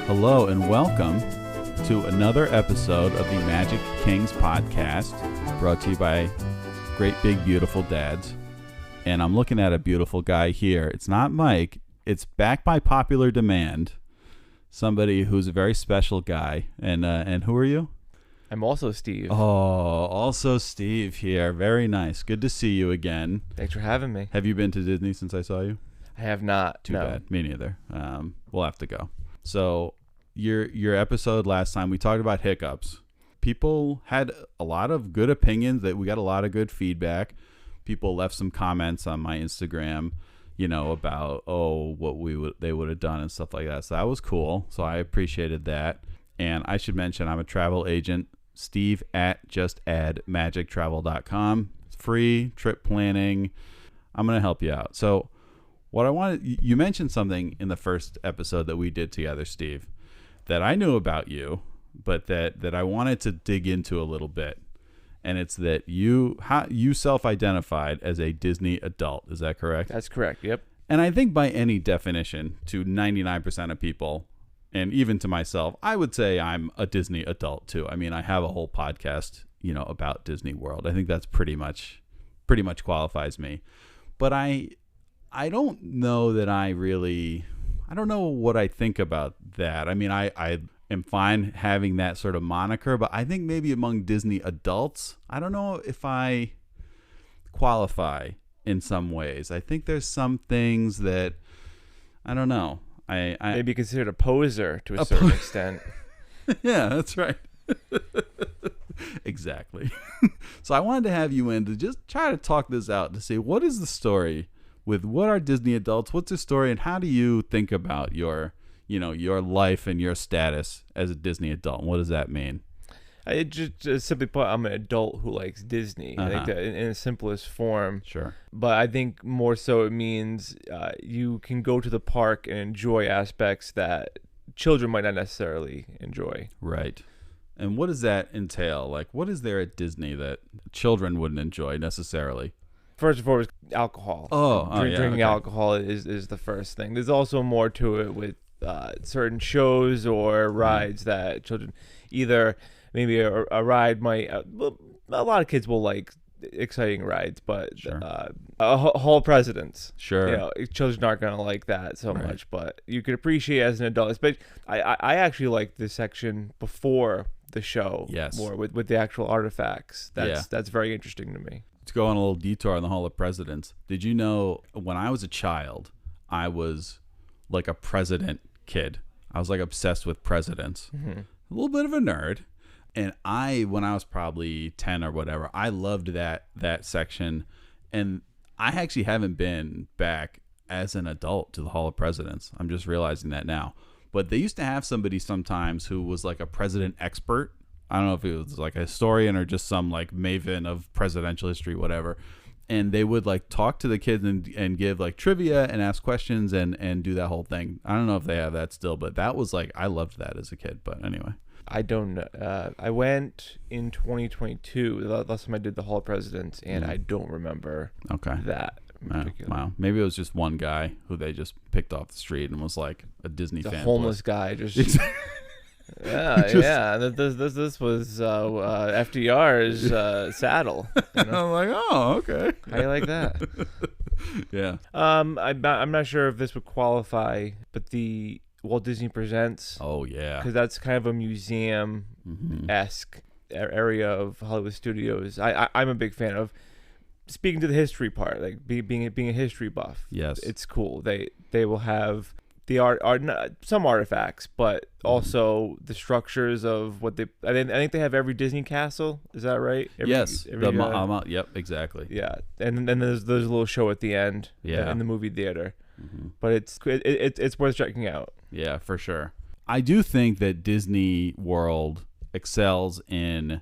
Hello and welcome to another episode of the Magic Kings podcast, brought to you by Great Big Beautiful Dads. And I'm looking at a beautiful guy here. It's not Mike. It's back by popular demand. Somebody who's a very special guy. And who are you? I'm also Steve. Oh, also Steve here. Very nice. Good to see you again. Thanks for having me. Have you been to Disney since I saw you? I have not. Too bad. Me neither. We'll have to go. So your episode last time, we talked about hiccups. People had a lot of good opinions. That we got a lot of good feedback. People left some comments on my Instagram, about what they would have done and stuff like that. So that was cool. So I appreciated that. And I should mention I'm a travel agent. Steve at justaddmagictravel.com. It's free trip planning. I'm going to help you out. So what I wanted, you mentioned something in the first episode that we did together, Steve, that I knew about you, but that I wanted to dig into a little bit. And it's that you self-identified as a Disney adult. Is that correct? That's correct. Yep. And I think by any definition, to 99% of people, and even to myself, I would say I'm a Disney adult too. I mean, I have a whole podcast, about Disney World. I think that's pretty much qualifies me. But I don't know that I don't know what I think about that. I mean, I am fine having that sort of moniker, but I think maybe among Disney adults, I don't know if I qualify in some ways. I think there's some things that, I don't know. I maybe considered a poser to a certain extent. Yeah, that's right. Exactly. So I wanted to have you in to just try to talk this out, to see what is the story with what are Disney adults, what's the story, and how do you think about your life and your status as a Disney adult? And what does that mean? I just simply put, I'm an adult who likes Disney. I think that in the simplest form. Sure. But I think more so it means you can go to the park and enjoy aspects that children might not necessarily enjoy. Right. And what does that entail? Like, what is there at Disney that children wouldn't enjoy necessarily? First and foremost, alcohol. Drinking alcohol is the first thing. There's also more to it with certain shows or rides that children either maybe a ride might. A lot of kids will like exciting rides, but sure. Hall of Presidents. Sure. Children aren't gonna like that so much, but you could appreciate it as an adult. But I actually like this section before the show. Yes. More with the actual artifacts. That's very interesting to me. To go on a little detour on the Hall of Presidents, did you know when I was a child, I was like a president kid. I was like obsessed with presidents. Mm-hmm. A little bit of a nerd. And when I was probably 10 or whatever, I loved that section. And I actually haven't been back as an adult to the Hall of Presidents. I'm just realizing that now. But they used to have somebody sometimes who was like a president expert. I don't know if it was like a historian or just some like maven of presidential history, whatever. And they would like talk to the kids and give like trivia and ask questions and do that whole thing. I don't know if they have that still, but that was like, I loved that as a kid. But anyway. I don't know. I went in 2022. The last time I did the Hall of Presidents, and I don't remember that. Wow. Maybe it was just one guy who they just picked off the street and was like a Disney fan. A homeless guy just... Yeah. This was FDR's saddle. I'm like, oh, okay. How you like that? Yeah. I'm not sure if this would qualify, but the Walt Disney Presents. Oh yeah. Because that's kind of a museum-esque area of Hollywood Studios. I'm a big fan of. Speaking to the history part, like being a history buff. Yes. It's cool. They will have the some artifacts, but also the structures of what they. I think they have every Disney castle. Is that right? Yes. Yep. Exactly. Yeah, and then there's a little show at the end. Yeah. In the movie theater, but it's worth checking out. Yeah, for sure. I do think that Disney World excels in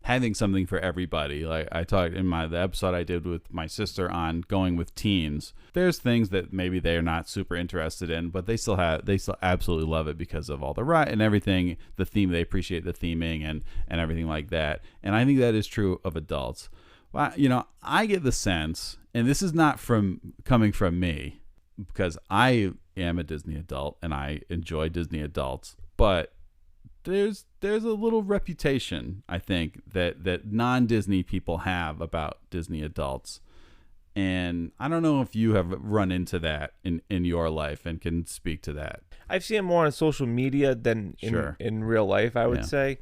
having something for everybody. Like I talked in the episode I did with my sister on going with teens. There's things that maybe they're not super interested in, but they still absolutely love it because of all the ride and everything, the theme, they appreciate the theming and everything like that. And I think that is true of adults. I get the sense, and this is not coming from me, because I am a Disney adult and I enjoy Disney adults, but there's a little reputation, I think, that non-Disney people have about Disney adults. And I don't know if you have run into that in your life and can speak to that. I've seen it more on social media than in real life, I would say.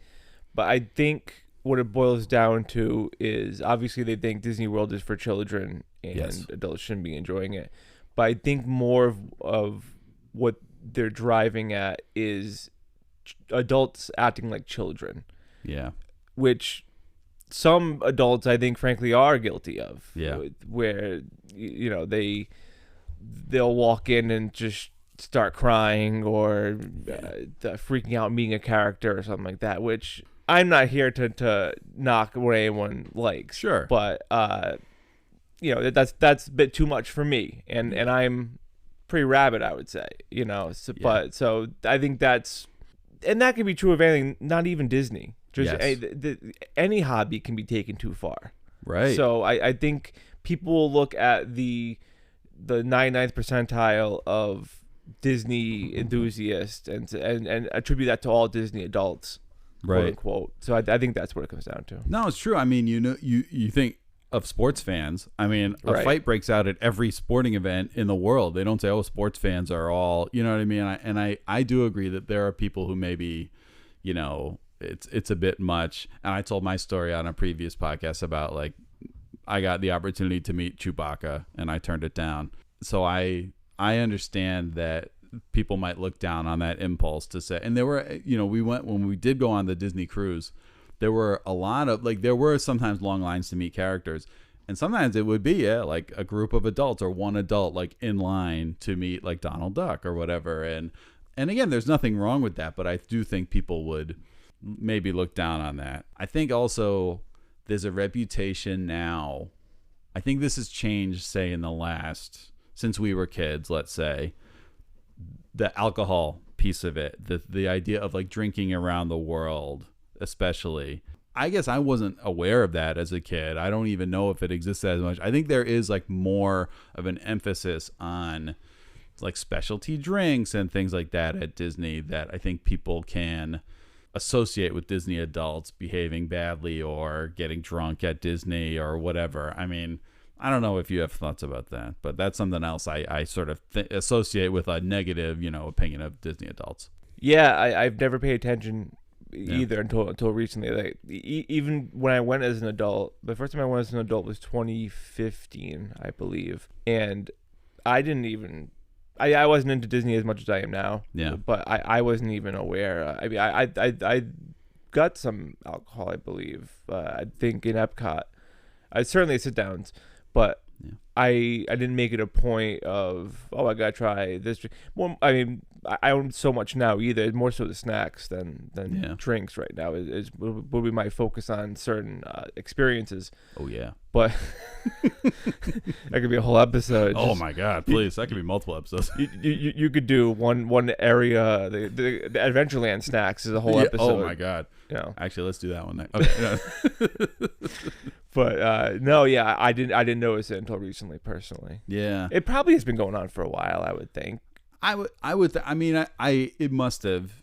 But I think what it boils down to is obviously they think Disney World is for children and adults shouldn't be enjoying it. But I think more of what they're driving at is adults acting like children. Yeah. Which some adults, I think, frankly, are guilty of. Yeah. Where, they'll walk in and just start crying or freaking out being a character or something like that, which I'm not here to knock what anyone likes. Sure. But, that's a bit too much for me. And I'm pretty rabid, I would say, But so I think and that can be true of anything, not even Disney. Just any hobby can be taken too far. Right. So I think people will look at the 99th percentile of Disney enthusiasts and attribute that to all Disney adults, quote unquote. So I think that's what it comes down to. No, it's true. I mean, you think of sports fans. I mean, a fight breaks out at every sporting event in the world. They don't say, "Oh, sports fans are all," you know what I mean? And I do agree that there are people who maybe, it's a bit much. And I told my story on a previous podcast about like I got the opportunity to meet Chewbacca and I turned it down. So I understand that people might look down on that impulse to say. And there were, when we did go on the Disney cruise, there were a lot of there were sometimes long lines to meet characters, and sometimes it would be like a group of adults or one adult like in line to meet like Donald Duck or whatever. And again, there's nothing wrong with that, but I do think people would maybe look down on that. I think also there's a reputation now. I think this has changed, say, in the last, since we were kids, let's say, the alcohol piece of it, the idea of like drinking around the world, especially. I guess I wasn't aware of that as a kid. I don't even know if it exists as much. I think there is like more of an emphasis on like specialty drinks and things like that at Disney that I think people can associate with Disney adults behaving badly or getting drunk at Disney or whatever. I mean, I don't know if you have thoughts about that, but that's something else I sort of associate with a negative, opinion of Disney adults. Yeah, I've never paid attention either until recently. Like even when I went as an adult, the first time I went as an adult was 2015, I believe, and I didn't even. I wasn't into Disney as much as I am now. Yeah. But I wasn't even aware. I mean, I got some alcohol, I believe. I think in Epcot. I certainly sit downs, but I didn't make it a point of I gotta try this. Well, I mean, I don't so much now either. It's more so the snacks than drinks right now. Will be my focus on certain experiences. Oh yeah, but that could be a whole episode. Oh my God, please! That could be multiple episodes. You could do one area. The Adventureland snacks is a whole episode. Oh my God. Actually, let's do that one next. Okay. But no, yeah, I didn't notice it until recently, personally. Yeah, it probably has been going on for a while, I would think. I mean, it must have,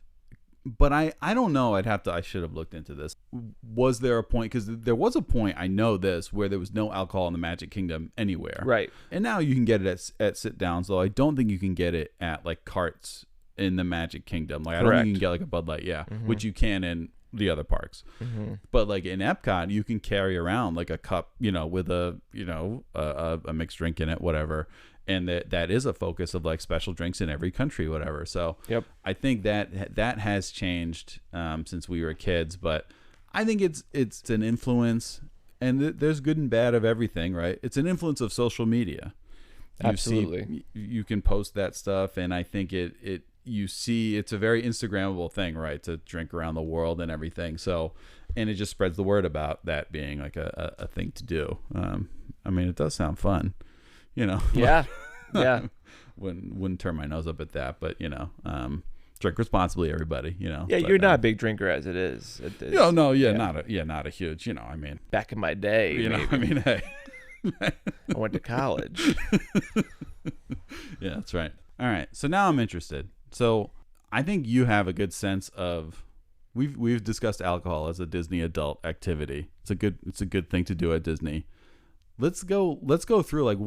but I don't know. I should have looked into this. Was there a point? Because there was a point, I know this, where there was no alcohol in the Magic Kingdom anywhere. Right. And now you can get it at sit downs, though I don't think you can get it at like carts in the Magic Kingdom. Like I don't think you can get like a Bud Light, which you can in the other parks. But like in Epcot, you can carry around like a cup, with a mixed drink in it, whatever. And that is a focus of like special drinks in every country, whatever. So I think that has changed since we were kids, but I think it's an influence, and there's good and bad of everything, right? It's an influence of social media. Absolutely. You can post that stuff, and I think it's a very Instagrammable thing, right? To drink around the world and everything. So, and it just spreads the word about that being like a thing to do. I mean, it does sound fun. Yeah. Wouldn't turn my nose up at that, but drink responsibly, everybody. Yeah, but, you're not a big drinker as it is. Not a huge. I mean, back in my day, I mean, hey, I went to college. Yeah, that's right. All right. So now I'm interested. So I think you have a good sense of. We've discussed alcohol as a Disney adult activity. It's a good thing to do at Disney. Let's go through like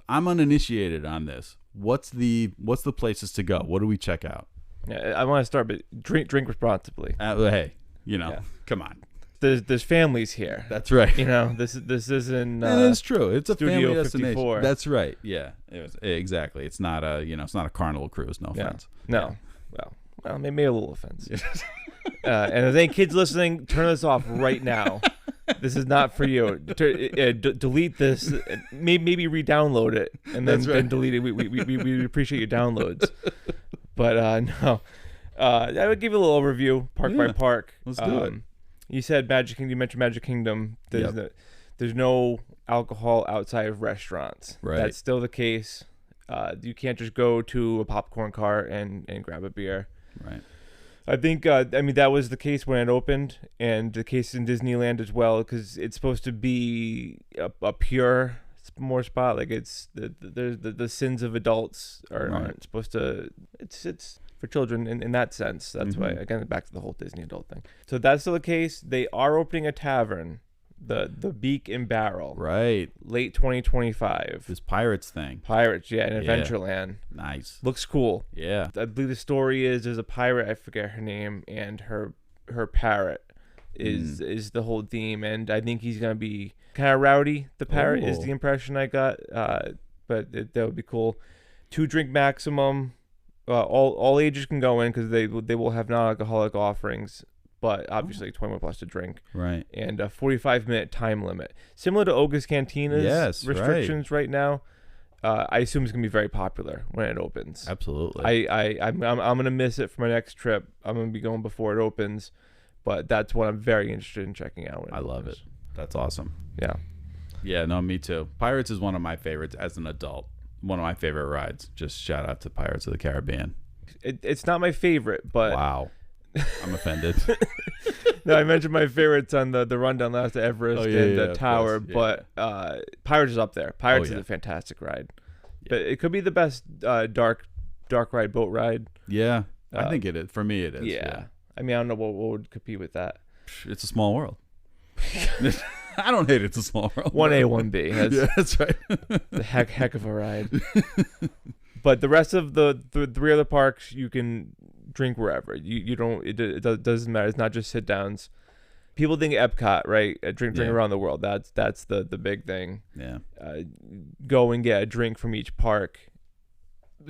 I'm uninitiated on this. What's the places to go? What do we check out? Yeah, I want to start, but drink responsibly. Hey, come on. There's families here. That's right. This isn't. It is true. It's a family 54. destination. That's right. Yeah, exactly. It's not a it's not a Carnival cruise. No offense. No. Well, maybe a little offense. And if any kids listening, turn this off right now. This is not for you. Delete this. Maybe re-download it and then delete it. We appreciate your downloads. But no, I would give you a little overview, park by park. Let's do it. You said Magic Kingdom. You mentioned Magic Kingdom. There's no alcohol outside of restaurants. Right. That's still the case. You can't just go to a popcorn cart and grab a beer. Right. I think, that was the case when it opened, and the case in Disneyland as well, because it's supposed to be a pure more spot. Like it's the sins of adults aren't supposed to. It's for children in that sense. That's why, again, back to the whole Disney adult thing. So that's still the case. They are opening a tavern, the Beak and Barrel. Right. Late 2025. This Pirates thing. Pirates, yeah, in Adventureland. Nice. Looks cool. Yeah. I believe the story is there's a pirate, I forget her name, and her parrot is the whole theme, and I think he's gonna be kind of rowdy. The parrot is the impression I got, but that would be cool. 2-drink maximum. All ages can go in because they will have non-alcoholic offerings, but obviously 21 plus to drink. Right. And a 45-minute time limit, similar to Oga's Cantina's restrictions right now. I assume it's gonna be very popular when it opens. Absolutely. I'm gonna miss it for my next trip. I'm gonna be going before it opens, but that's what I'm very interested in checking out. I love it. That's awesome. Yeah. Yeah. No, me too. Pirates is one of my favorites as an adult. One of my favorite rides. Just shout out to Pirates of the Caribbean. It's not my favorite, but wow, I'm offended. No, I mentioned my favorites on the rundown last to Everest and Tower, but Pirates is up there. Pirates is a fantastic ride, but it could be the best dark ride, boat ride. Yeah, I think it is. For me, it is. Yeah. I mean, I don't know what would compete with that. It's a small world. I don't hate It's a Small World. 1A, 1B. That's right. The heck of a ride. But the rest of the 3 other parks, you can drink wherever. You don't. It doesn't matter. It's not just sit downs. People think Epcot, right? Drink around the world. That's the big thing. Yeah. Go and get a drink from each park.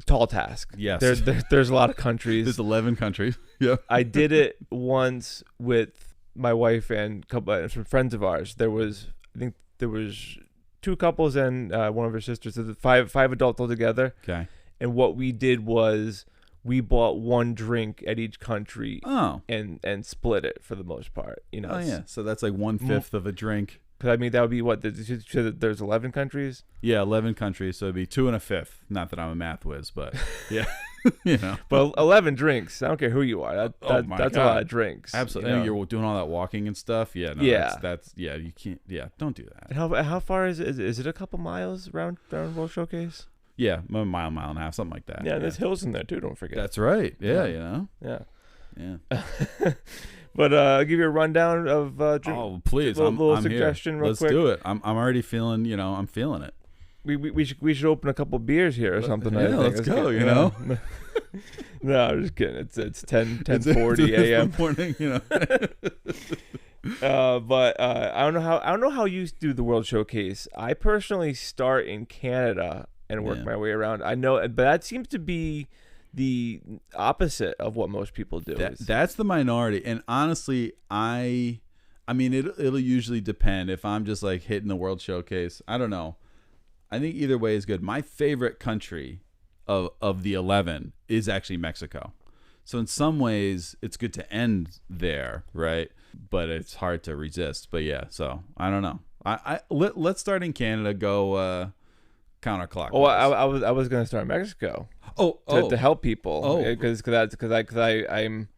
Tall task. Yes. There's a lot of countries. There's 11 countries. Yeah. I did it once with my wife and some friends of ours. I think there was 2 couples and one of her sisters. So five adults all together. Okay. And what we did was we bought 1 drink at each country. Oh. And split it for the most part. Oh yeah. So that's like 1/5 of a drink. Because I mean that would be what there's 11 countries. Yeah, 11 countries. So it'd be 2 1/5. Not that I'm a math whiz, but yeah. But 11 drinks. I don't care who you are. That's a lot of drinks. Absolutely. You're doing all that walking and stuff. Yeah. No, yeah. That's you can't. Yeah. Don't do that. And how far is it? Is it a couple miles around World Showcase? Yeah, a mile and a half, something like that. Yeah, there's hills in there too. Don't forget. That's right. Yeah. Yeah. But I'll give you a rundown of drink. Oh, please. A little I'm suggestion here. real quick. Let's do it. I'm already feeling, I'm feeling it. We should open a couple beers here or something. Yeah, let's go, you know. No, I'm just kidding. It's 10:40 a.m. morning, But I don't know how you do the World Showcase. I personally start in Canada and work my way around. I know, but that seems to be the opposite of what most people do. That's the minority, and honestly, I mean, it'll usually depend. If I'm just like hitting the World Showcase, I don't know. I think either way is good. My favorite country of the 11 is actually Mexico. So in some ways, it's good to end there, right? But it's hard to resist. But yeah, so I don't know. Let's start in Canada. Go counterclockwise. Oh, I was gonna start in Mexico. To help people. Because I'm,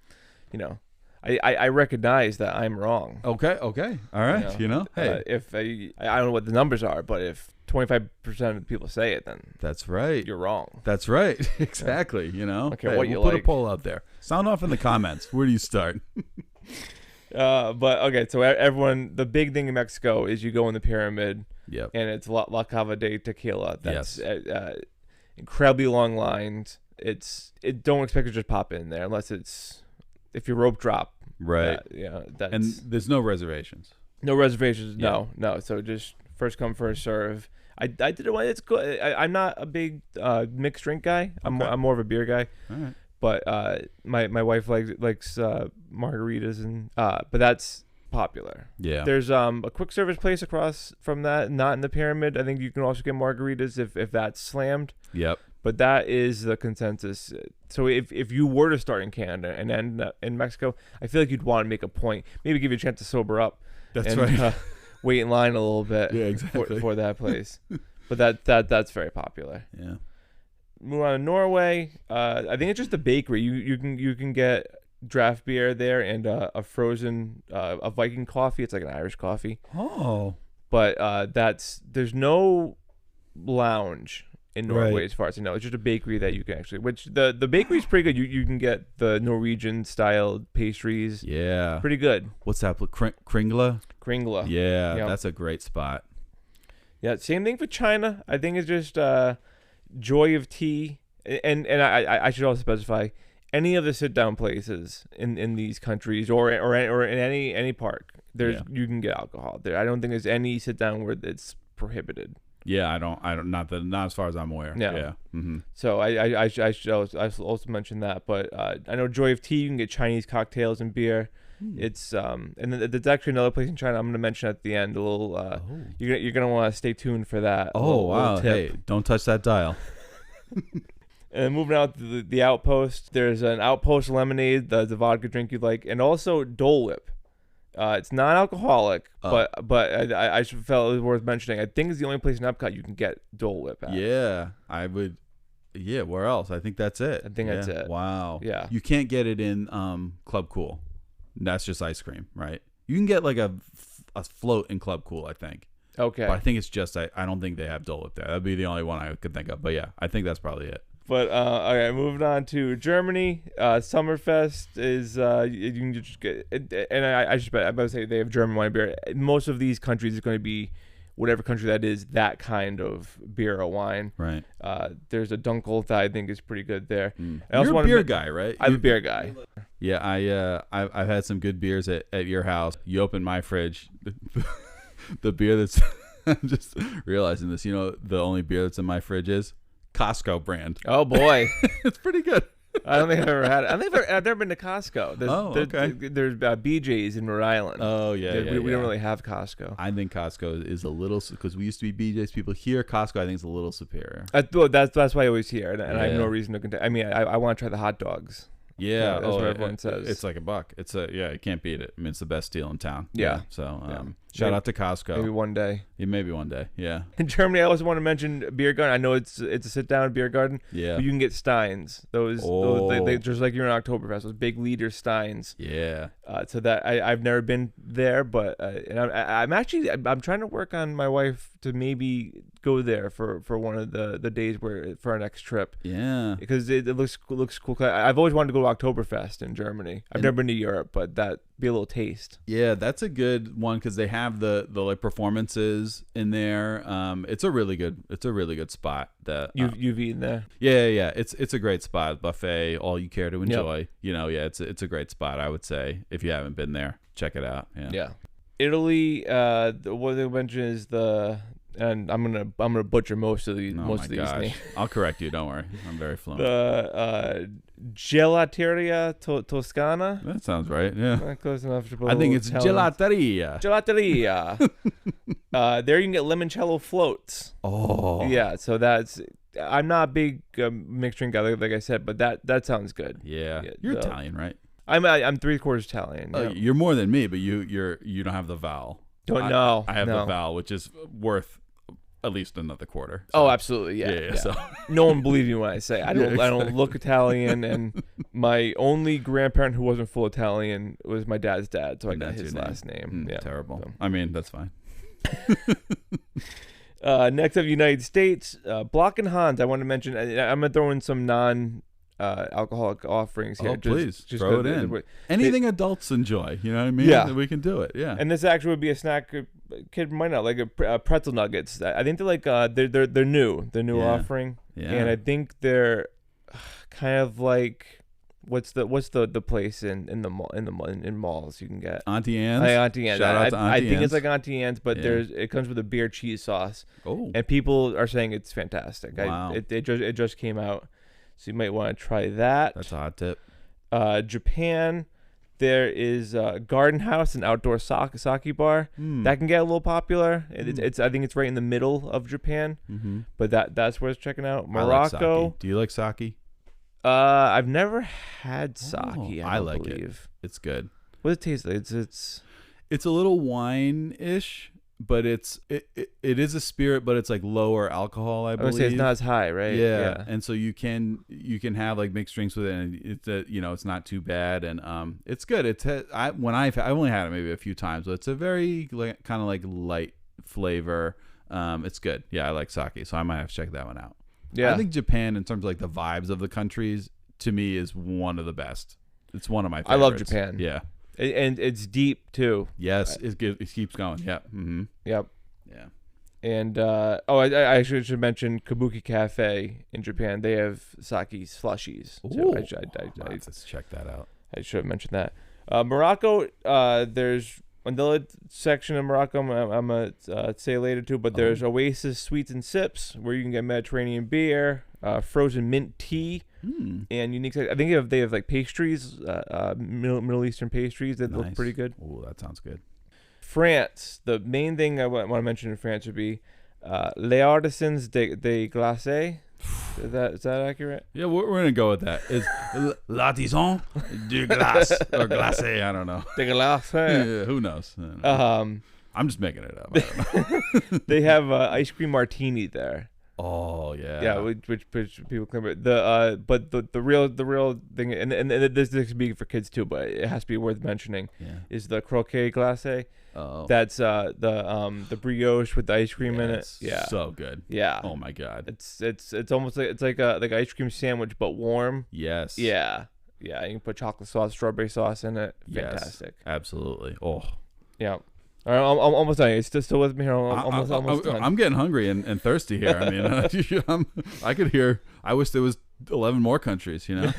I recognize that I'm wrong. Okay. All right. Hey, if I don't know what the numbers are, but if 25% of the people say it, then that's right. You're wrong. That's right. Exactly. You know. Okay, hey, what you we'll put like. a poll out there. Sound off in the comments. Where do you start? But okay, so everyone, the big thing in Mexico is you go in the pyramid. Yep. And it's La Cava de Tequila. That's incredibly long lines. Don't expect to just pop in there unless if you rope drop. Right. That's, and there's no reservations. No reservations. Yeah. No. So just first come, first serve. I did it when it's good. I'm not a big mixed drink guy. I'm more of a beer guy. All right. But my wife likes margaritas and but that's popular. Yeah. There's a quick service place across from that, not in the pyramid. I think you can also get margaritas if that's slammed. Yep. But that is the consensus. So if you were to start in Canada and end up in Mexico, I feel like you'd want to make a point, maybe give you a chance to sober up. That's right. Wait in line a little bit. Yeah, exactly. For that place. But that's very popular. Yeah. Move on to Norway. I think it's just a bakery. You can get draft beer there and a frozen a Viking coffee. It's like an Irish coffee. Oh. But there's no lounge in Norway, Right. as far as I know. It's just a bakery that you can actually, which the bakery's pretty good. You can get the Norwegian styled pastries. Yeah. Pretty good. What's that? Kringla? Kringla. Yeah, Yep. that's a great spot. Yeah, same thing for China. I think it's just Joy of Tea. And I should also specify, any of the sit down places in these countries or in any park, you can get alcohol there. I don't think there's any sit down where it's prohibited. Yeah, I don't not as far as I'm aware. Yeah. Yeah. Mm-hmm. So I should also mention that. But I know Joy of Tea, you can get Chinese cocktails and beer. It's and then there's actually another place in China I'm going to mention at the end. A little you're gonna want to stay tuned for that. Wow! Tip. Hey, don't touch that dial. And moving out to the Outpost, there's an Outpost lemonade, the vodka drink you like, and also Dole Whip. It's non-alcoholic, but I felt it was worth mentioning. I think it's the only place in Epcot you can get Dole Whip at. Yeah, I would. Yeah, where else? I think that's it. I think that's it. Wow. Yeah. You can't get it in Club Cool. That's just ice cream, right? You can get like a float in Club Cool, I think. Okay. But I think it's just I don't think they have Dole Whip there. That'd be the only one I could think of. But yeah, I think that's probably it. But all right, moving on to Germany. Summerfest is you can just get, and I about to say they have German wine beer. Most of these countries is going to be whatever country that is, that kind of beer or wine. Right. There's a Dunkel that I think is pretty good there. You're a beer guy, right? I'm a beer guy. Yeah, I've had some good beers at your house. You open my fridge, the beer that's I'm just realizing this. You know, the only beer that's in my fridge is Costco brand. Oh boy, it's pretty good. I don't think I've ever had it. I've never been to Costco. Okay. There's BJ's in Rhode Island. Oh yeah, we don't really have Costco. I think Costco is a little, because we used to be BJ's people here. Costco, I think, is a little superior. That's why I always hear, and I have no reason to contest. I mean, I want to try the hot dogs. Yeah, that's what everyone says. It's like $1. You can't beat it. I mean, it's the best deal in town. Yeah. So shout out to Costco. Maybe one day. Yeah, maybe one day. Yeah. In Germany, I also want to mention beer garden. I know it's a sit down beer garden. Yeah. But you can get Steins. Those they just like you're in Oktoberfest. Those big liter Steins. Yeah. So that I've never been there, but and I'm trying to work on my wife to maybe go there for one of the days for our next trip. Yeah. Because it looks cool. I've always wanted to go to Oktoberfest in Germany. I've never been to Europe, but that'd be a little taste. Yeah, that's a good one because they have the like performances in there. It's a really good spot. That you've eaten there. Yeah. It's a great spat. Buffet, all you care to enjoy. Yep. You know, yeah, it's a great spot. I would say if you haven't been there, check it out. Yeah. Italy. What they mentioned is and I'm gonna butcher most of these names. I'll correct you. Don't worry. I'm very fluent. The Gelateria Toscana. That sounds right. Yeah. Not close enough to I think it's Gelateria. There you can get limoncello floats. Oh. Yeah. So I'm not a big mixed drink guy, like I said, but that sounds good. Yeah. You're Italian, right? I'm 3/4 Italian. Yep. You're more than me, but you don't have the vowel. No, I have the vowel, which is worth at least another quarter. So. Oh, absolutely, yeah. So no one believes me when I say I don't look Italian, and my only grandparent who wasn't full Italian was my dad's dad, so I got his last name. Terrible. So. I mean, that's fine. Next up, United States. Block and Hans. I want to mention. I'm gonna throw in some non-alcoholic offerings here. Oh, please throw it in. Anything adults enjoy. You know what I mean? Yeah, we can do it. Yeah. And this actually would be a snack a kid might not like. Pretzel nuggets. I think they're like they're new. They're new offering. Yeah. And I think they're kind of like. What's the place in malls you can get? Auntie Anne's. Hey, Auntie Anne's. Shout out to Auntie I think Anne's. It's like Auntie Anne's, but it comes with a beer cheese sauce. Oh. And people are saying it's fantastic. Wow. It just came out, so you might want to try that. That's a hot tip. Japan, there is Garden House, an outdoor sake bar that can get a little popular. It's I think it's right in the middle of Japan, but that's worth checking out. Morocco. I like sake. Do you like sake? I've never had sake. I like believe. it. It's good. What does it taste like? It's a little wine-ish, but it is a spirit, but it's like lower alcohol. I believe. Say it's not as high, right? Yeah. And so you can have like mixed drinks with it, and it's it's not too bad, and it's good. I've only had it maybe a few times, but it's a very kind of like light flavor. It's good. Yeah, I like sake, so I might have to check that one out. Yeah, I think Japan, in terms of like the vibes of the countries, to me is one of the best. It's one of my favorites. I love Japan. Yeah, and it's deep too. Yes, it keeps going. Yeah. Mm-hmm. Yep. Yeah. And I should mention Kabuki Cafe in Japan. They have sake slushies too. Let's check that out. I should have mentioned that. Morocco. There's another section of Morocco I'm going to say later too, but there's Oasis Sweets and Sips, where you can get Mediterranean beer, frozen mint tea, and unique. I think they have like pastries, Middle Eastern pastries that look pretty good. Oh, that sounds good. France. The main thing I want to mention in France would be Les Artisans de Glace. Is that accurate? Yeah, we're gonna go with that. Is l'artisan de glace or glace? I don't know. De glace. Yeah, who knows? I'm just making it up. I don't know. They have ice cream martini there. Oh yeah. Yeah, which people claim but the real thing, and this could be for kids too, but it has to be worth mentioning. Yeah. Is the croquet glace? Oh. That's the brioche with the ice cream in it. Yeah. So good. Yeah. Oh my god. It's almost like it's like an ice cream sandwich but warm. Yes. Yeah. Yeah. You can put chocolate sauce, strawberry sauce in it. Fantastic. Yes, absolutely. Oh. Yeah. All right, I'm almost done. It's still with me here. Almost done. I'm getting hungry and thirsty here. I mean, I could hear. I wish there was 11 more countries. You know.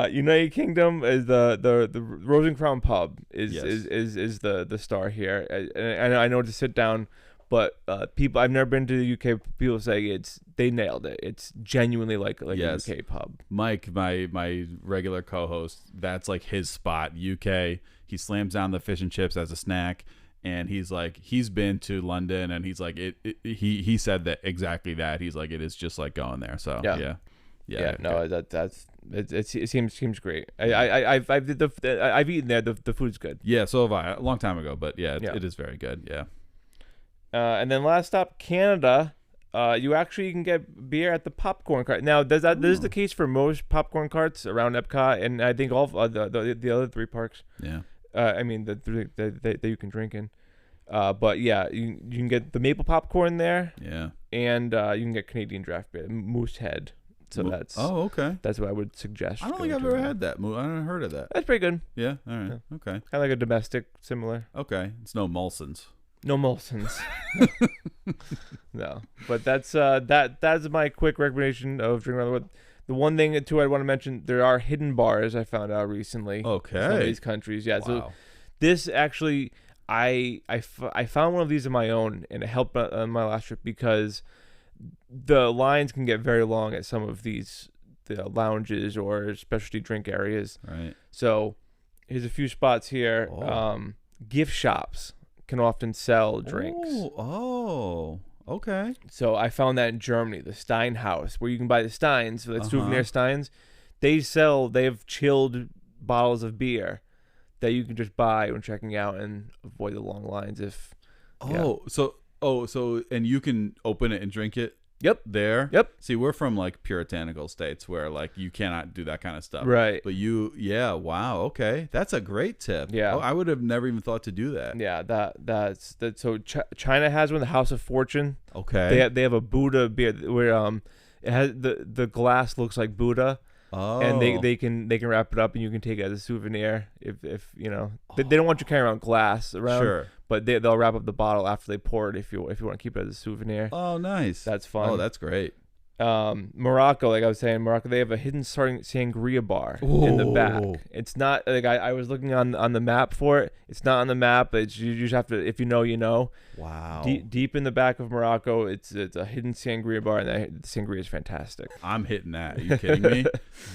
United Kingdom is the Rose and Crown pub is the star here. And I know to sit down, but people I've never been to the UK. People say they nailed it. It's genuinely like a UK pub. Mike, my regular co-host, that's like his spot. UK. He slams down the fish and chips as a snack, and he's like, he's been to London, and he's like, he said that exactly that. He's like, it is just like going there. So yeah. No, it seems great. I've eaten there. The food's good. Yeah, so have I a long time ago, but it is very good. Yeah. And then last stop, Canada. You actually can get beer at the popcorn cart. Now, this is the case for most popcorn carts around Epcot, and I think all of the other three parks. Yeah. I mean that you can drink in. But yeah, you can get the maple popcorn there. Yeah. And you can get Canadian draft beer, Moosehead. So that's okay. That's what I would suggest. I don't think I've ever had that. I haven't heard of that. That's pretty good. Yeah. All right. Yeah. Okay. Kind of like a domestic, similar. Okay. It's no Molson's. No Molson's. No. But that's my quick recommendation of drinking around the world. The one thing too I want to mention, there are hidden bars I found out recently. Okay. In some of these countries. Yeah. Wow. So this actually, I found one of these on my own, and it helped on my last trip because the lines can get very long at some of the lounges or specialty drink areas. Right. So here's a few spots here. Gift shops can often sell drinks. Oh, okay. So I found that in Germany, the Stein House, where you can buy the Steins, so souvenir Steins. They have chilled bottles of beer that you can just buy when checking out and avoid the long lines. So and you can open it and drink it. Yep. There. Yep. See, we're from like puritanical states where like you cannot do that kind of stuff. Right. But yeah, wow, okay. That's a great tip. Yeah. Oh, I would have never even thought to do that. Yeah, that's. So China has one, the House of Fortune. Okay. They have a Buddha beer where it has the glass looks like Buddha. Oh. And they can wrap it up and you can take it as a souvenir if you know they don't want you carrying around glass around. Sure. But they'll wrap up the bottle after they pour it if you want to keep it as a souvenir. Oh, nice. That's fun. Oh, that's great. Morocco, like I was saying, they have a hidden sangria bar in the back. It's not like I was looking on the map for it. It's not on the map. It's you just have to, if you know, you know. Wow. Deep in the back of Morocco, it's a hidden sangria bar, and the sangria is fantastic. I'm hitting that. Are you kidding me?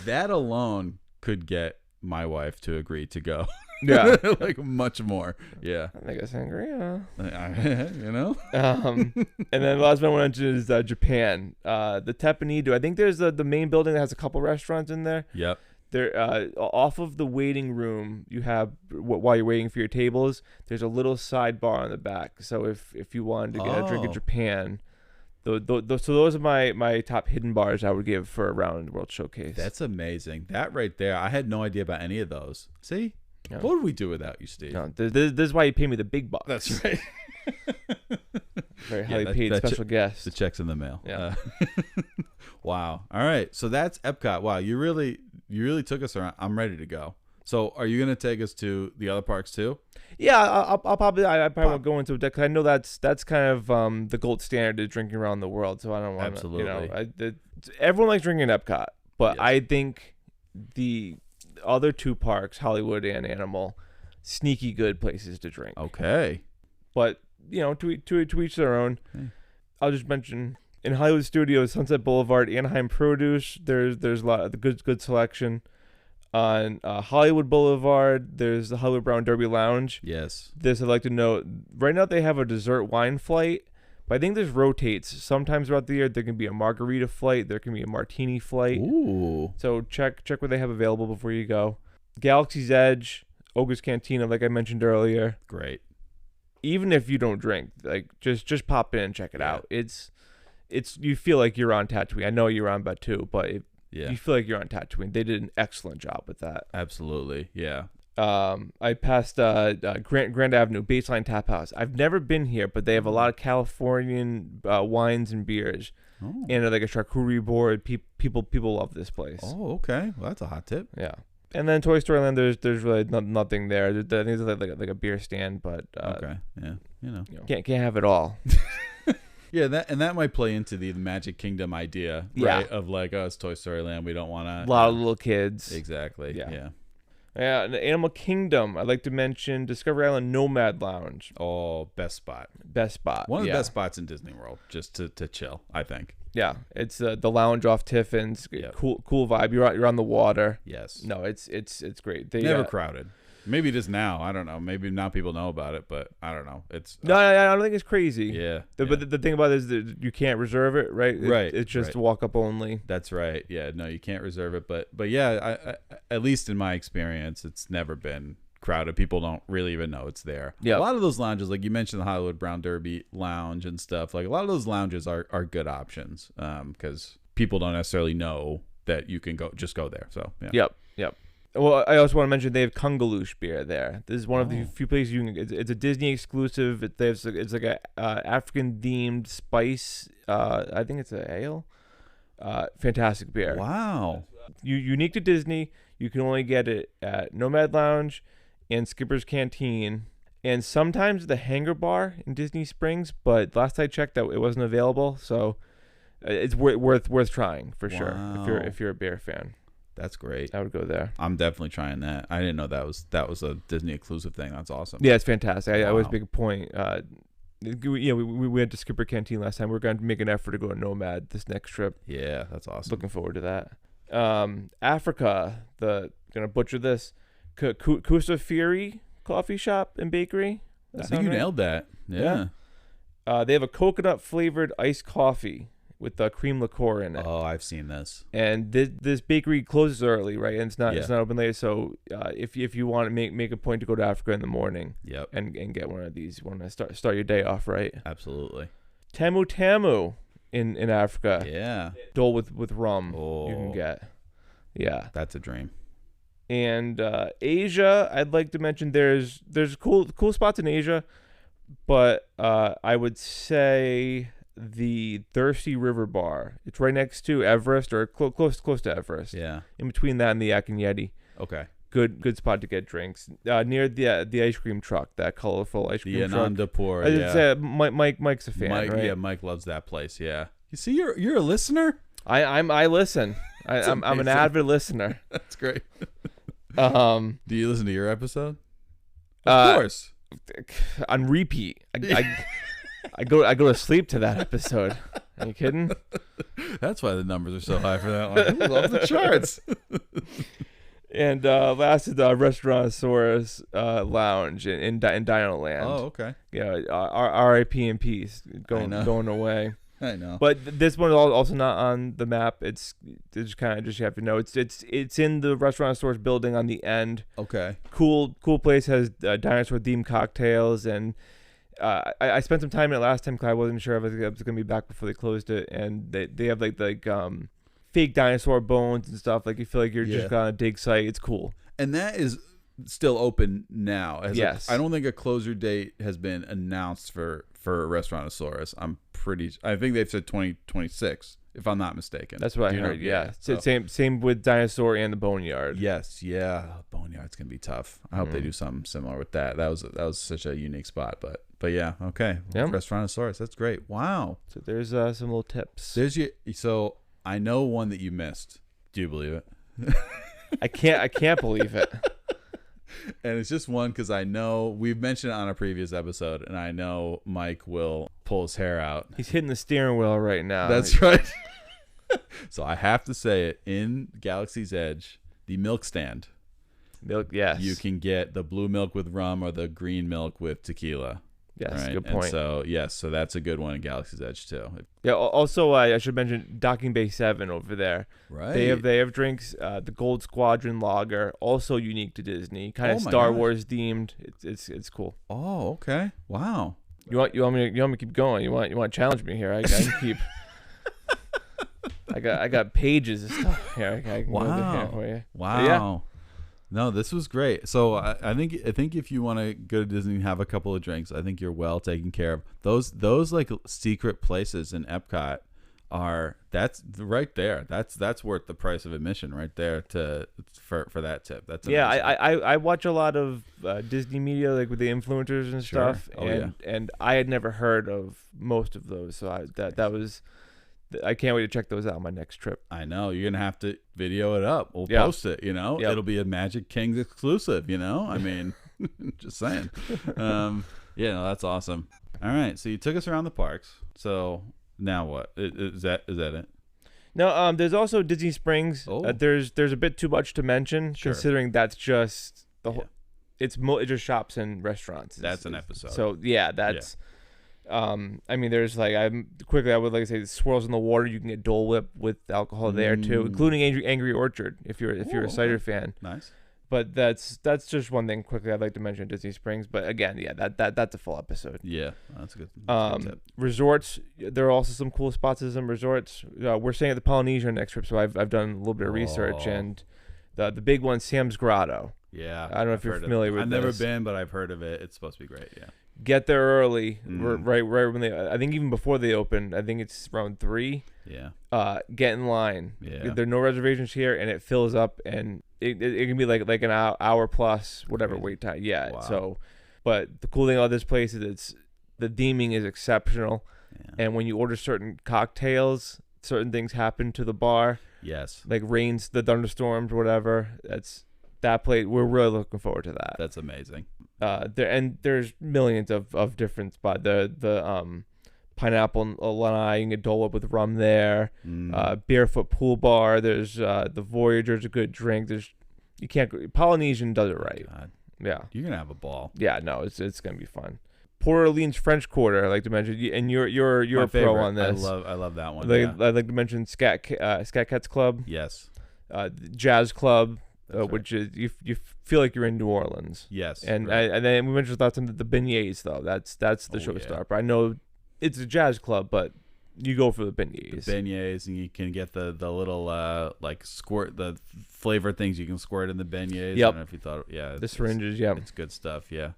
That alone could get my wife to agree to go. Yeah. Like much more. Yeah. I think a sangria. You know? And then the last one I went to is Japan. The Teppanydo. I think there's the main building that has a couple restaurants in there. Yep. There, off of the waiting room, you have while you're waiting for your tables. There's a little sidebar on the back. So if you wanted to get a drink in Japan, so those are my top hidden bars I would give for a round World Showcase. That's amazing. That right there, I had no idea about any of those. See? Yeah. What would we do without you, Steve? No, this is why you pay me the big bucks. That's right. Very highly paid special guest. The check's in the mail. Yeah. Wow. All right. So that's Epcot. Wow. You really took us around. I'm ready to go. So are you going to take us to the other parks too? Yeah, I'll probably won't go into it because I know that's kind of the gold standard of drinking around the world. So I don't want to. Absolutely. Everyone likes drinking at Epcot, but yes. I think the other two parks, Hollywood and Animal, sneaky good places to drink. Okay. But to each their own. Okay. I'll just mention in Hollywood Studios, Sunset Boulevard, Anaheim Produce. There's a lot of the good selection. On Hollywood Boulevard, there's the Hollywood Brown Derby Lounge. Yes. This I'd like to note. Right now they have a dessert wine flight, but I think this rotates. Sometimes throughout the year there can be a margarita flight, there can be a martini flight. Ooh. So check what they have available before you go. Galaxy's Edge, Oga's Cantina, like I mentioned earlier. Great. Even if you don't drink, like just pop in and check it out. It's you feel like you're on Tatooine. I know you're on Batuu, but you feel like you're on Tatooine. They did an excellent job with that. Absolutely, yeah. I passed Grand Avenue Baseline Tap House. I've never been here, but they have a lot of Californian wines and beers, and like a charcuterie board. People love this place. Oh, okay. Well, that's a hot tip. Yeah. And then Toy Story Land, there's really nothing there. I think it's like a beer stand, but okay, yeah, can't have it all. Yeah, that might play into the Magic Kingdom idea, right? Of like, it's Toy Story Land. We don't want to. A lot of little kids. Exactly. Yeah. Yeah. And Animal Kingdom. I'd like to mention Discovery Island Nomad Lounge. Oh, best spot. One of the best spots in Disney World, just to chill. I think. Yeah, it's the lounge off Tiffin's. Yep. Cool vibe. You're on the water. Yes. No, it's great. Never crowded. Maybe it is now. I don't know. Maybe now people know about it, but I don't know. It's no, I don't think it's crazy. Yeah. But the thing about it is that you can't reserve it, right? Right. It's just walk up only. That's right. Yeah. No, you can't reserve it. But yeah, I at least in my experience, it's never been crowded. People don't really even know it's there. Yeah. A lot of those lounges, like you mentioned, the Hollywood Brown Derby Lounge and stuff. Like a lot of those lounges are good options because people don't necessarily know that you can go there. So yeah. Yep. Well, I also want to mention they have Kungaloosh beer there. This is one of the few places you can. It's a Disney exclusive. It's like a African themed spice. I think it's a ale. Fantastic beer. Wow. Unique to Disney. You can only get it at Nomad Lounge and Skipper's Canteen, and sometimes the Hangar Bar in Disney Springs. But last I checked, that it wasn't available. So it's worth trying for sure if you're a beer fan. That's great. I would go there. I'm definitely trying that. I didn't know that was a Disney exclusive thing. That's awesome. Yeah, it's fantastic. I always make a point. We went to Skipper Canteen last time. We're going to make an effort to go to Nomad this next trip. Yeah, that's awesome. Looking forward to that. Africa, gonna butcher this. Kusafiri Coffee Shop and Bakery. I think you nailed that. Yeah. They have a coconut flavored iced coffee with cream liqueur in it. Oh, I've seen this. And this bakery closes early, right? And it's not open late. So if you want to make a point to go to Africa in the morning, and get one of these, you want to start your day off right. Absolutely. Tamu Tamu in Africa. Yeah. Dole with rum you can Oh. get. Yeah. That's a dream. And Asia, I'd like to mention there's cool spots in Asia, but I would say the Thirsty River Bar. It's right next to Everest, or close to Everest. Yeah. In between that and the Yak and Yeti. Okay. Good spot to get drinks. Near the ice cream truck, that colorful ice cream truck. Anandapur. Yeah. Mike's a fan, Mike, right? Yeah, Mike loves that place. Yeah. You see, you're a listener. I listen. I'm an avid listener. That's great. Do you listen to your episode? Of course. On repeat. I go to sleep to that episode. Are you kidding? That's why the numbers are so high for that one. I love the charts. And last is the Restaurantosaurus Lounge in Dino Land. Oh, okay. Yeah, R.I.P. in peace. Going away. I know. But this one is also not on the map. It's kind of just, you have to know. It's in the Restaurantosaurus building on the end. Okay. Cool place, has dinosaur themed cocktails, and I spent some time in it last time because I wasn't sure if I was gonna be back before they closed it. And they have like fake dinosaur bones and stuff. Like you feel like you're just on a dig site. It's cool. And that is still open now. Yes. I don't think a closure date has been announced for Restaurantosaurus. I think they've said 2026, if I'm not mistaken. That's what I heard. Yeah. So same with Dinosaur and the Boneyard. Yes. Yeah. Boneyard's gonna be tough. I hope they do something similar with that. That was such a unique spot. But yeah. Okay. Yeah. Restaurantosaurus. That's great. Wow. So there's some little tips. So I know one that you missed. Do you believe it? I can't believe it. And it's just one because I know we've mentioned it on a previous episode, and I know Mike will pull his hair out. He's hitting the steering wheel right now. That's right. So I have to say it, in Galaxy's Edge, the milk stand. Milk, yes. You can get the blue milk with rum or the green milk with tequila. Yes, right? good point. And so that's a good one in Galaxy's Edge too. Yeah. Also, I should mention Docking Bay 7 over there. Right. They have drinks. The Gold Squadron Lager, also unique to Disney, kind of Star Wars themed. It's cool. Oh, okay. Wow. You want me to keep going? You want to challenge me here? I can keep. I got pages of stuff here. I can go here for you. Wow. Yeah. No, this was great. So I think if you want to go to Disney and have a couple of drinks, I think you're well taken care of. Those like secret places in Epcot that's right there. That's worth the price of admission right there for that tip. That's amazing. I watch a lot of Disney media, like with the influencers and stuff, and I had never heard of most of those. So I can't wait to check those out on my next trip. I know you're gonna have to video it up. We'll post it. It'll be a Magic Kings exclusive. I mean, just saying. That's awesome. All right, so you took us around the parks. So now what? Is that it? No, there's also Disney Springs. Oh. There's a bit too much to mention, considering that's just the whole. It just shops and restaurants. That's an episode. So that's. I mean, there's I would like to say swirls in the water. You can get Dole Whip with alcohol there too, including Angry Orchard if you're a cider fan. Nice. But that's just one thing quickly I'd like to mention at Disney Springs. But again, that's a full episode. Yeah, that's a good tip. Resorts, there are also some cool spots at some resorts. We're staying at the Polynesia next trip, so I've done a little bit of research, and the big one, Sam's Grotto. Yeah, I don't know if you're familiar with this. I've never been, but I've heard of it. It's supposed to be great. Yeah. Get there early, right when I think even before they open. I think it's around 3. Yeah. Get in line. Yeah. There are no reservations here, and it fills up, and it can be like an hour plus whatever wait time. Yeah. Wow. So, but the cool thing about this place is the theming is exceptional, and when you order certain cocktails, certain things happen to the bar. Yes. Like rains, the thunderstorms, whatever. That place. We're really looking forward to that. That's amazing. There's millions of different spots. The pineapple lanai, you can get Dole Whip with rum there. Barefoot pool bar. There's the Voyager's a good drink. Polynesian does it right. God. Yeah, you're gonna have a ball. Yeah, no, it's gonna be fun. Port Orleans French Quarter, I like to mention, and you're a pro on this. I love that one. I'd like to mention Scat Cats Club. Yes. Jazz Club. Right. Which is you feel like you're in New Orleans. Yes, and right. And then we mentioned last time the beignets though. That's the showstopper. I know it's a jazz club, but You go for the beignets. Beignets, and you can get the little like squirt, the flavored things you can squirt in the beignets. Yep. I don't know if you thought, the syringes. Yeah, it's good stuff. Yeah.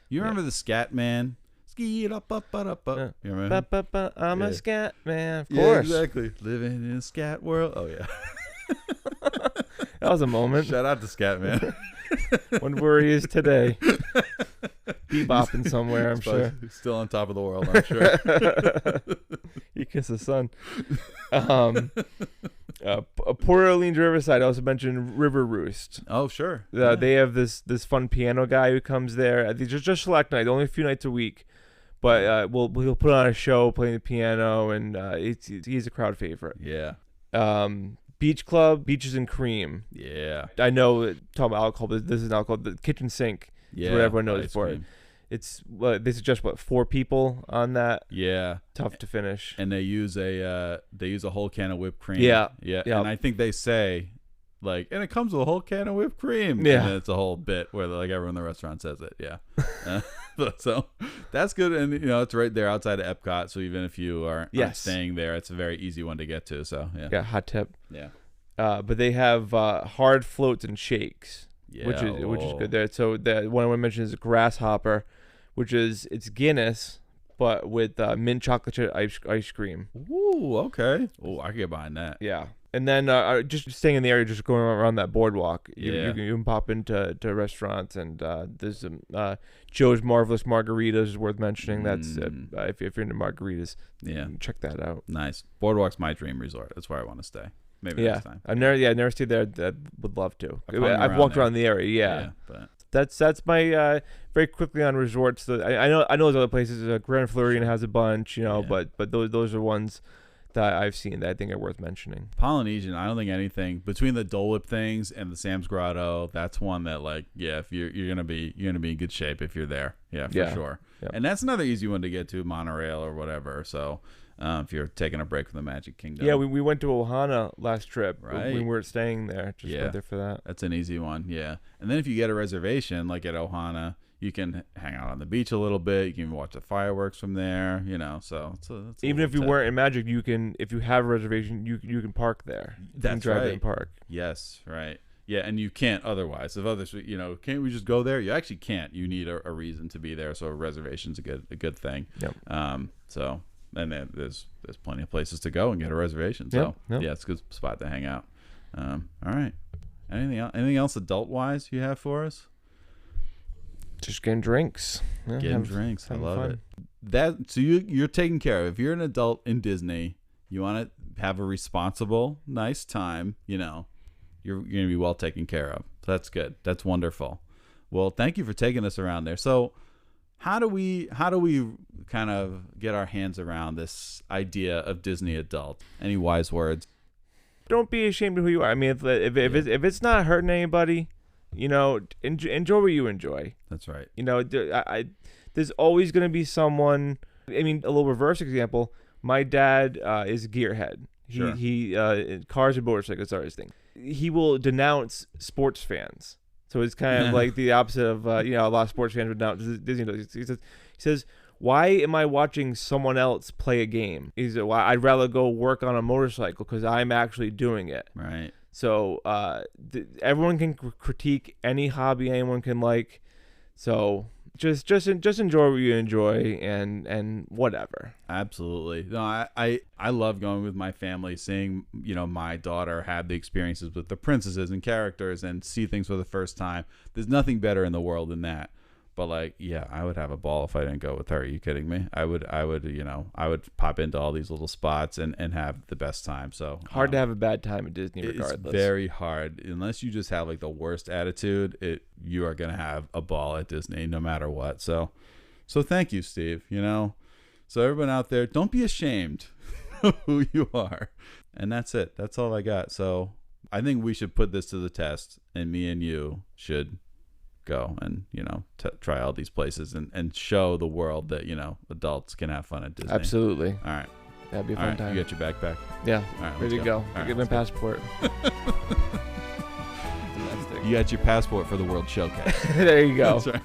You remember the Scat Man? Ski up. Yeah. You remember? I'm a scat man, of course. Yeah, exactly. Living in a scat world. Oh yeah. That was a moment. Shout out to Scat Man. Wonder where he is today. Bebopping somewhere, I'm sure. He's still on top of the world, I'm sure. You kiss the sun. Port Orleans Riverside, I also mentioned River Roost. Oh, sure. They have this fun piano guy who comes there. Just select night, only a few nights a week. But he'll put on a show playing the piano, and he's a crowd favorite. Yeah. Beach Club, Beaches and Cream. Yeah. I know, talking about alcohol, but this is an alcohol. The kitchen sink is what everyone knows for it. It's they suggest 4 people on that. Yeah. Tough to finish. And they use a whole can of whipped cream. Yeah. And I think they say like, and it comes with a whole can of whipped cream. Yeah. And it's a whole bit where like everyone in the restaurant says it. Yeah. So that's good, and it's right there outside of Epcot. So even if you aren't staying there, it's a very easy one to get to. So yeah. Hot tip. Yeah. But they have hard floats and shakes. Yeah, which is good there. So the one I want to mention is Grasshopper, which is it's Guinness but with mint chocolate chip ice cream. Ooh, okay. Oh, I can get behind that. Yeah. And then just staying in the area, just going around that boardwalk, you can pop into restaurants, and there's some Joe's Marvelous Margaritas is worth mentioning. That's if you're into margaritas, check that out. Nice. Boardwalk's my dream resort. That's where I want to stay. Maybe next time. I've never stayed there. I would love to. I've walked around the area. Yeah, but that's my very quickly on resorts. I know there's other places. Grand Floridian has a bunch, but those are ones that I've seen that I think are worth mentioning. Polynesian, I don't think anything between the Dole Whip things and the Sam's Grotto. That's one that if you're gonna be in good shape if you're there. Yeah, for sure. Yep. And that's another easy one to get to, monorail or whatever. So. If you're taking a break from the Magic Kingdom. Yeah, we went to Ohana last trip. Right. We weren't staying there. Just went there for that. That's an easy one, yeah. And then if you get a reservation, like at Ohana, you can hang out on the beach a little bit. You can even watch the fireworks from there, So it's even if you weren't in Magic, you can, if you have a reservation, you can park there. That's drive right. And park. Yes, right. Yeah, and you can't otherwise. If others, can't we just go there? You actually can't. You need a reason to be there. So a reservation's a good thing. Yep. And then there's plenty of places to go and get a reservation. So yeah, it's a good spot to hang out. All right. Anything else adult wise you have for us? Just getting drinks. Yeah, getting drinks. I love it. So you're taken care of. If you're an adult in Disney, you want to have a responsible, nice time. You're going to be well taken care of. So that's good. That's wonderful. Well, thank you for taking us around there. So. How do we kind of get our hands around this idea of Disney adult? Any wise words? Don't be ashamed of who you are. I mean, if it's not hurting anybody, enjoy what you enjoy. That's right. There's always going to be someone. I mean, a little reverse example. My dad is a gearhead. He cars and motorcycles are his thing. He will denounce sports fans. So it's kind of like the opposite of, a lot of sports fans would denounce Disney does. He says, why am I watching someone else play a game? He said, well, I'd rather go work on a motorcycle because I'm actually doing it. Right. So everyone can critique any hobby anyone can like. So just enjoy what you enjoy and whatever. Absolutely. No, I love going with my family, seeing my daughter have the experiences with the princesses and characters and see things for the first time. There's nothing better in the world than that. But I would have a ball if I didn't go with her. Are you kidding me? I would pop into all these little spots and have the best time. So hard to have a bad time at Disney regardless. It's very hard. Unless you just have the worst attitude, you are going to have a ball at Disney no matter what. So thank you, Steve. So everyone out there, don't be ashamed of who you are. And that's it. That's all I got. So I think we should put this to the test, and me and you should go and try all these places and show the world that adults can have fun at Disney. Absolutely. All right, that'd be a fun time. You got your backpack? Yeah. All right, ready to go. Get my passport. You got your passport for the World Showcase. There you go. That's right.